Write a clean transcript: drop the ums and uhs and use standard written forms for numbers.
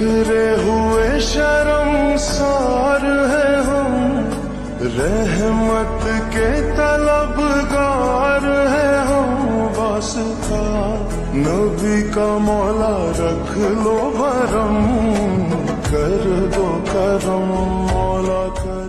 बिखरे हुए शर्मसार है हम, रहमत के तलबगार है हम। वास्ता नबी का मौला रख लो भरम, कर दो करम मौला।